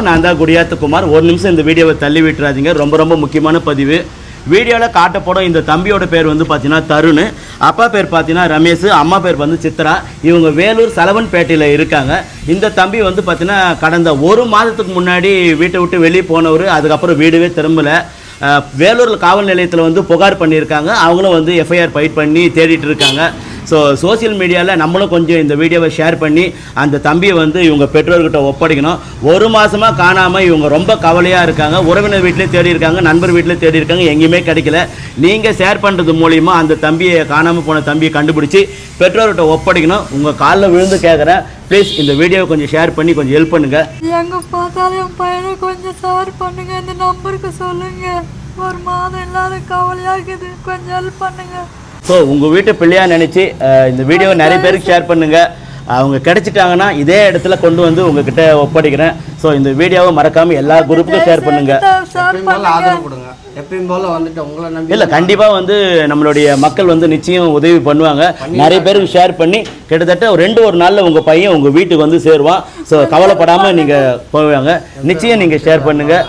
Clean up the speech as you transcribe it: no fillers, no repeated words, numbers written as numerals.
நான் தான் குடியாத்த குமார். ஒரு நிமிஷம் இந்த வீடியோவை தள்ளி விட்டுறாதீங்க. ரொம்ப ரொம்ப முக்கியமான பதிவு. வீடியோவில் காட்டப்படும் இந்த தம்பியோட பேர் வந்து பார்த்தீங்கன்னா தருண். அப்பா பேர் பார்த்தீங்கன்னா ரமேஷ், அம்மா பேர் வந்து சித்ரா. இவங்க வேலூர் சலவன்பேட்டையில் இருக்காங்க. இந்த தம்பி வந்து பார்த்தீங்கன்னா கடந்த ஒரு மாதத்துக்கு முன்னாடி வீட்டை விட்டு வெளியே போனவர். அதுக்கப்புறம் வீடவே திரும்பலை. வேலூர் காவல் நிலையத்தில் வந்து புகார் பண்ணியிருக்காங்க. அவங்களும் வந்து எஃப்ஐஆர் ஃபைட் பண்ணி தேடிட்டு இருக்காங்க. ஸோ சோசியல் மீடியாவில் நம்மளும் கொஞ்சம் இந்த வீடியோவை ஷேர் பண்ணி அந்த தம்பியை வந்து இவங்க பெற்றோர்கிட்ட ஒப்படைக்கணும். ஒரு மாதமாக காணாமல் இவங்க ரொம்ப கவலையாக இருக்காங்க. உறவினர் வீட்டிலே தேடி இருக்காங்க, நண்பர் வீட்டிலே தேடி இருக்காங்க, எங்கேயுமே கிடைக்கல. நீங்கள் ஷேர் பண்ணுறது மூலிமா அந்த தம்பியை, காணாமல் போன தம்பியை கண்டுபிடிச்சி பெற்றோர்கிட்ட ஒப்படைக்கணும். உங்கள் காலில் விழுந்து கேட்குறேன், ப்ளீஸ் இந்த வீடியோவை கொஞ்சம் ஷேர் பண்ணி கொஞ்சம் ஹெல்ப் பண்ணுங்கள். எங்கே பார்த்தாலும் என் பையனை கொஞ்சம் ஷேர் பண்ணுங்கள், இந்த நம்பருக்கு சொல்லுங்கள். ஒரு மாதம் இல்லாத கவலையாகுது, கொஞ்சம் ஹெல்ப் பண்ணுங்கள். ஸோ உங்கள் வீட்டு பிள்ளையாக நினச்சி இந்த வீடியோவை நிறைய பேருக்கு ஷேர் பண்ணுங்கள். அவங்க கிடைச்சிட்டாங்கன்னா இதே இடத்துல கொண்டு வந்து உங்ககிட்ட ஒப்படைக்கிறேன். ஸோ இந்த வீடியோவை மறக்காமல் எல்லா குரூப்புக்கும் ஷேர் பண்ணுங்கள். எப்பயும் போல வந்துட்டு உங்களை நம்பி இல்லை, கண்டிப்பாக வந்து நம்மளுடைய மக்கள் வந்து நிச்சயம் உதவி பண்ணுவாங்க. நிறைய பேருக்கு ஷேர் பண்ணி கிட்டத்தட்ட ஒரு நாளில் உங்கள் பையன் உங்கள் வீட்டுக்கு வந்து சேருவான். ஸோ கவலைப்படாமல் நீங்கள் போவாங்க. நிச்சயம் நீங்கள் ஷேர் பண்ணுங்கள்.